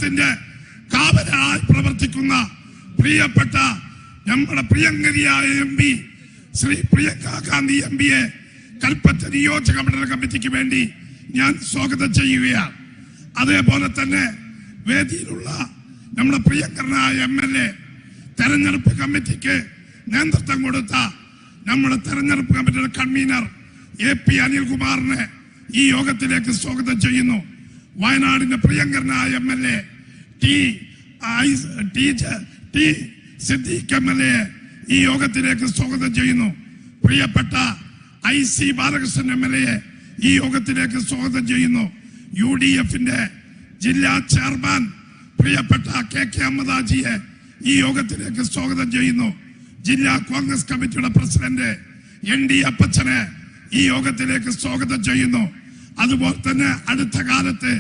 രാജ്യത്തിന്റെ കാവലായി പ്രവർത്തിക്കുന്ന പ്രിയപ്പെട്ട നമ്മുടെ പ്രിയങ്കരിയായ MP ശ്രീ പ്രിയങ്ക ഗാന്ധി MPയെ കൽപ്പറ്റ നിയോജക മണ്ഡല കമ്മിറ്റിക്ക് വേണ്ടി ഞാൻ സ്വാഗതം ചെയ്യുകയാണ്. അതേപോലെ തന്നെ വേദിയിലുള്ള നമ്മുടെ പ്രിയങ്കരനായ MLA തെരഞ്ഞെടുപ്പ് കമ്മിറ്റിക്ക് നേതൃത്വം കൊടുത്ത നമ്മുടെ തെരഞ്ഞെടുപ്പ് കമ്മിറ്റിയുടെ കൺവീനർ AP അനിൽകുമാറിനെ ഈ യോഗത്തിലേക്ക് സ്വാഗതം ചെയ്യുന്നു. വയനാടിന്റെ പ്രിയങ്കരനായ MLA ടി സിദ്ദീഖ് MLA ഈ യോഗത്തിലേക്ക് സ്വാഗതം ചെയ്യുന്നു. പ്രിയപ്പെട്ട IC ബാലകൃഷ്ണൻ MLA ഈ യോഗത്തിലേക്ക് സ്വാഗതം ചെയ്യുന്നു. UDFന്റെ ജില്ലാ ചെയർമാൻ പ്രിയപ്പെട്ട KK അഹമ്മദാജിയെ ഈ യോഗത്തിലേക്ക് സ്വാഗതം ചെയ്യുന്നു. ജില്ലാ കോൺഗ്രസ് കമ്മിറ്റിയുടെ പ്രസിഡന്റ് ND അപ്പച്ചനെ ഈ യോഗത്തിലേക്ക് സ്വാഗതം ചെയ്യുന്നു. അതുപോലെ തന്നെ അടുത്ത കാലത്ത്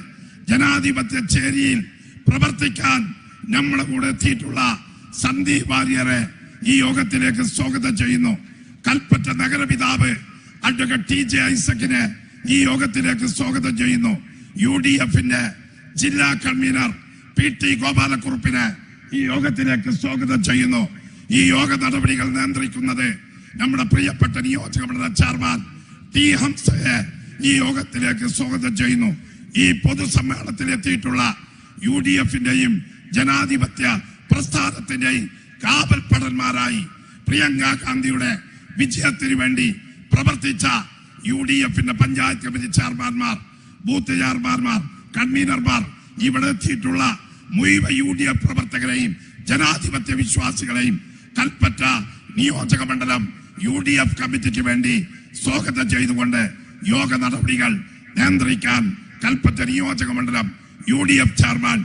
ജനാധിപത്യ ചേരിയിൽ പ്രവർത്തിക്കാൻ നമ്മുടെ കൂടെ എത്തിയിട്ടുള്ള സന്ദീപ് വാര്യരെ ഈ യോഗത്തിലേക്ക് സ്വാഗതം ചെയ്യുന്നു. കൽപ്പറ്റ നഗരപിതാവ് അഡ്വക്കേറ്റ് TJ ഐസക്കിനെ ഈ യോഗത്തിലേക്ക് സ്വാഗതം ചെയ്യുന്നു. UDFന്റെ ജില്ലാ കൺവീനർ PT ഗോപാലക്കുറുപ്പിനെ ഈ യോഗത്തിലേക്ക് സ്വാഗതം ചെയ്യുന്നു. ഈ യോഗ നടപടികൾ നിയന്ത്രിക്കുന്നത് നമ്മുടെ പ്രിയപ്പെട്ട നിയോജക മണ്ഡല ചെയർമാൻ T ഹംസയെ ഈ യോഗത്തിലേക്ക് സ്വാഗതം ചെയ്യുന്നു. ഈ പൊതുസമ്മേളനത്തിൽ എത്തിയിട്ടുള്ള UDFന്റെയും ജനാധിപത്യ പ്രസ്ഥാനത്തിന്റെയും കാവൽപ്പടന്മാരായി പ്രിയങ്ക ഗാന്ധിയുടെ വിജയത്തിന് വേണ്ടി പ്രവർത്തിച്ച UDFന്റെ പഞ്ചായത്ത് കമ്മിറ്റി ചെയർമാൻമാർ, ബൂത്ത് ചെയർമാൻമാർ, കൺവീനർമാർ, ഇവിടെ എത്തിയിട്ടുള്ള മുഴുവൻ UDF പ്രവർത്തകരെയും ജനാധിപത്യ വിശ്വാസികളെയും കൽപ്പറ്റ നിയോജക മണ്ഡലം UDF കമ്മിറ്റിക്ക് വേണ്ടി സ്വാഗതം ചെയ്തുകൊണ്ട് യോഗ നടപടികൾ നിയന്ത്രിക്കാൻ കൽപ്പറ്റ നിയോജക മണ്ഡലം UDF ചെയർമാൻ